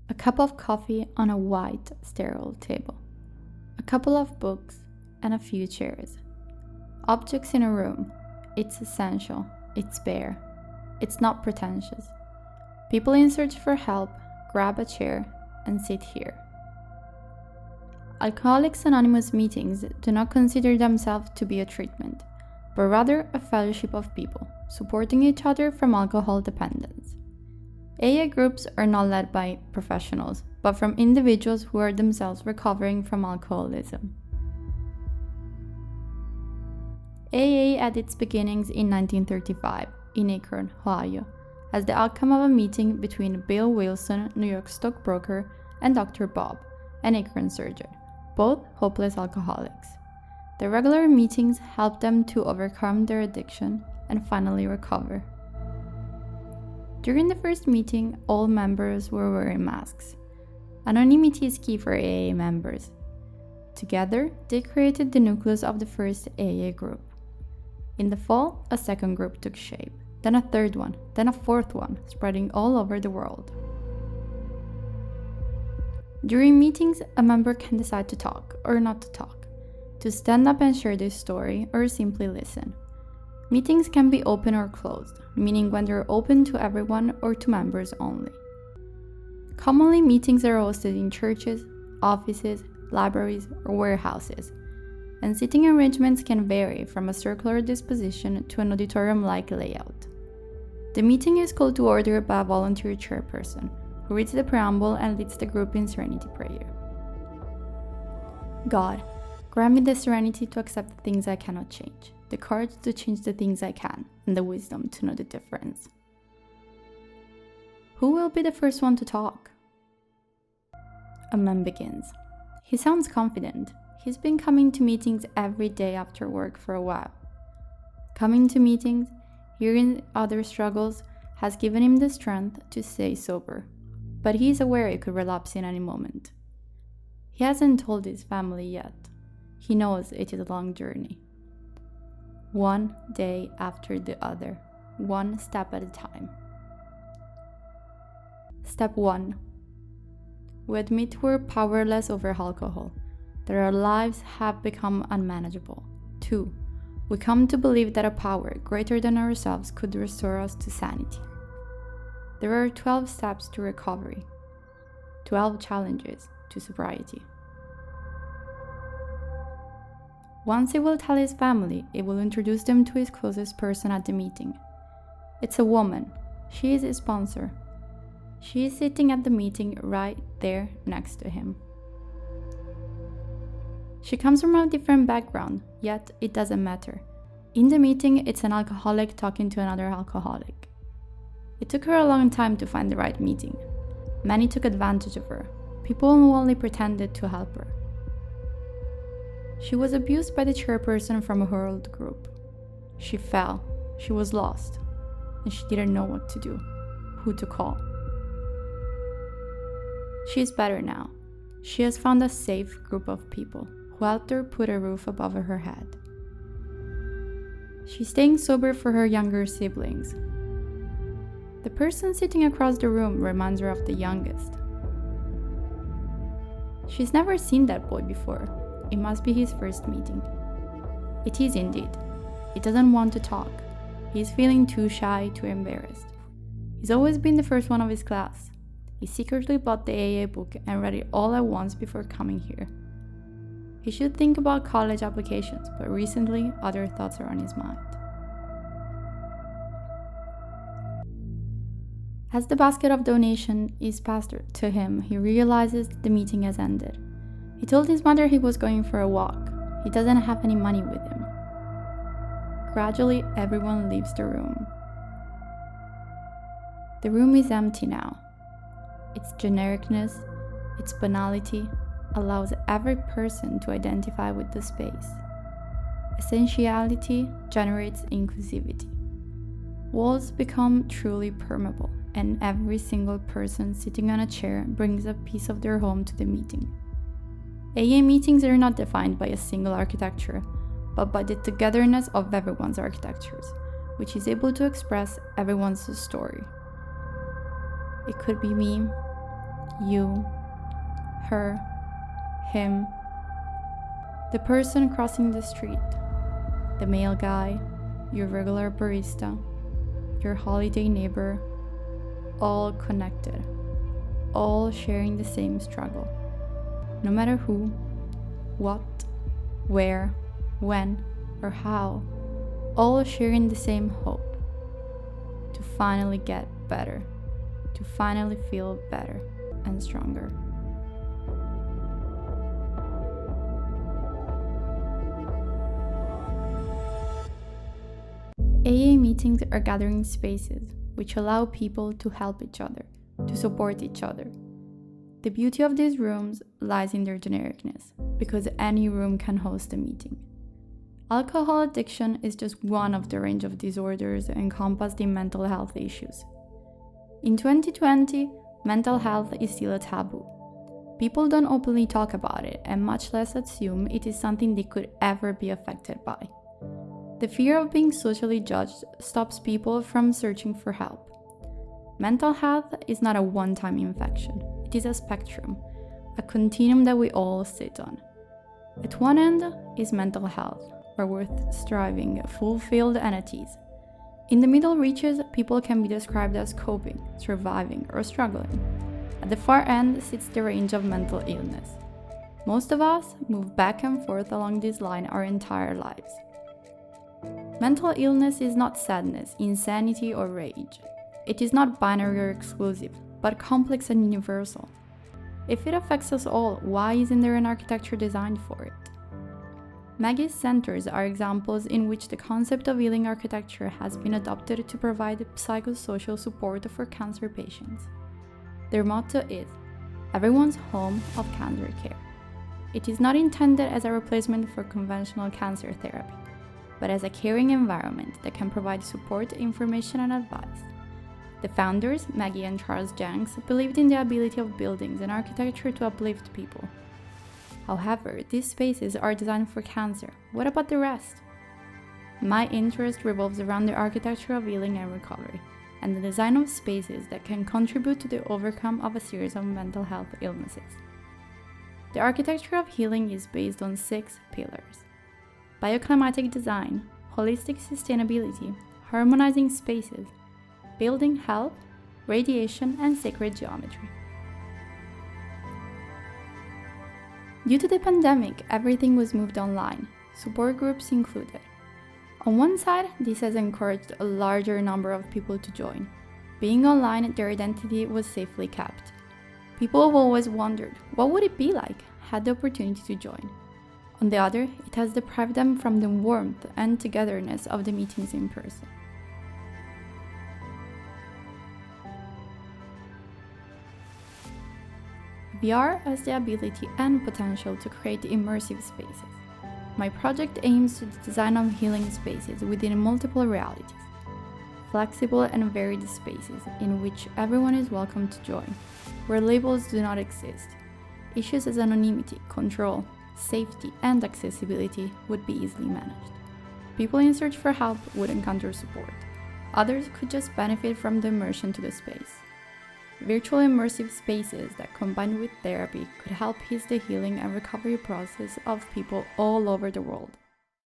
A cup of coffee on a white, sterile table. A couple of books and a few chairs. Objects in a room. It's essential. It's bare. It's not pretentious. People in search for help grab a chair and sit here. Alcoholics Anonymous meetings do not consider themselves to be a treatment, but rather a fellowship of people supporting each other from alcohol dependence. AA groups are not led by professionals, but from individuals who are themselves recovering from alcoholism. AA had its beginnings in 1935 in Akron, Ohio, as the outcome of a meeting between Bill Wilson, New York stockbroker, and Dr. Bob, an Akron surgeon, both hopeless alcoholics. The regular meetings helped them to overcome their addiction and finally recover. During the first meeting, all members were wearing masks. Anonymity is key for AA members. Together, they created the nucleus of the first AA group. In the fall, a second group took shape, then a third one, then a fourth one, spreading all over the world. During meetings, a member can decide to talk or not to talk, to stand up and share their story or simply listen. Meetings can be open or closed, meaning when they're open to everyone or to members only. Commonly, meetings are hosted in churches, offices, libraries, or warehouses, and seating arrangements can vary from a circular disposition to an auditorium-like layout. The meeting is called to order by a volunteer chairperson, who reads the preamble and leads the group in serenity prayer. God, grant me the serenity to accept the things I cannot change, the courage to change the things I can, and the wisdom to know the difference. Who will be the first one to talk? A man begins. He sounds confident. He's been coming to meetings every day after work for a while. Coming to meetings, hearing others' struggles, has given him the strength to stay sober, but he is aware he could relapse in any moment. He hasn't told his family yet. He knows it is a long journey. One day after the other, one step at a time. Step 1. We admit we're powerless over alcohol, that our lives have become unmanageable. 2. We come to believe that a power greater than ourselves could restore us to sanity. There are 12 steps to recovery, 12 challenges to sobriety. Once he will tell his family, he will introduce them to his closest person at the meeting. It's a woman. She is his sponsor. She is sitting at the meeting right there next to him. She comes from a different background, yet it doesn't matter. In the meeting, it's an alcoholic talking to another alcoholic. It took her a long time to find the right meeting. Many took advantage of her, people who only pretended to help her. She was abused by the chairperson from her old group. She fell, she was lost, and she didn't know what to do, who to call. She is better now. She has found a safe group of people who helped her put a roof above her head. She's staying sober for her younger siblings. The person sitting across the room reminds her of the youngest. She's never seen that boy before. It must be his first meeting. It is indeed. He doesn't want to talk. He's feeling too shy, too embarrassed. He's always been the first one of his class. He secretly bought the AA book and read it all at once before coming here. He should think about college applications, but recently other thoughts are on his mind. As the basket of donation is passed to him, he realizes the meeting has ended. He told his mother he was going for a walk. He doesn't have any money with him. Gradually, everyone leaves the room. The room is empty now. Its genericness, its banality, allows every person to identify with the space. Essentiality generates inclusivity. Walls become truly permeable, and every single person sitting on a chair brings a piece of their home to the meeting. AA meetings are not defined by a single architecture, but by the togetherness of everyone's architectures, which is able to express everyone's story. It could be me, You, her, him, the person crossing the street, the mail guy, your regular barista, your holiday neighbor, all connected, all sharing the same struggle. No matter who, what, where, when, or how, all sharing the same hope to finally get better, to finally feel better and stronger. AA meetings are gathering spaces which allow people to help each other, to support each other. The beauty of these rooms lies in their genericness, because any room can host a meeting. Alcohol addiction is just one of the range of disorders encompassed in mental health issues. In 2020, mental health is still a taboo. People don't openly talk about it, and much less assume it is something they could ever be affected by. The fear of being socially judged stops people from searching for help. Mental health is not a one-time infection. It is a spectrum, a continuum that we all sit on. At one end is mental health, where we're striving, fulfilled, and at ease. In the middle reaches, people can be described as coping, surviving, or struggling. At the far end sits the range of mental illness. Most of us move back and forth along this line our entire lives. Mental illness is not sadness, insanity, or rage. It is not binary or exclusive, but complex and universal. If it affects us all, why isn't there an architecture designed for it? Maggie's centers are examples in which the concept of healing architecture has been adopted to provide psychosocial support for cancer patients. Their motto is, "Everyone's home of cancer care." It is not intended as a replacement for conventional cancer therapy, but as a caring environment that can provide support, information, and advice. The founders, Maggie and Charles Jenks, believed in the ability of buildings and architecture to uplift people. However, these spaces are designed for cancer. What about the rest? My interest revolves around the architecture of healing and recovery, and the design of spaces that can contribute to the overcome of a series of mental health illnesses. The architecture of healing is based on 6 pillars: bioclimatic design, holistic sustainability, harmonizing spaces, building health, radiation, and sacred geometry. Due to the pandemic, everything was moved online, support groups included. On one side, this has encouraged a larger number of people to join. Being online, their identity was safely kept. People have always wondered, what would it be like had the opportunity to join? On the other, it has deprived them from the warmth and togetherness of the meetings in person. VR has the ability and potential to create immersive spaces. My project aims to the design of healing spaces within multiple realities, flexible and varied spaces in which everyone is welcome to join, where labels do not exist. Issues as anonymity, control, safety, and accessibility would be easily managed. People in search for help would encounter support. Others could just benefit from the immersion to the space. Virtual immersive spaces that, combined with therapy, could help ease the healing and recovery process of people all over the world.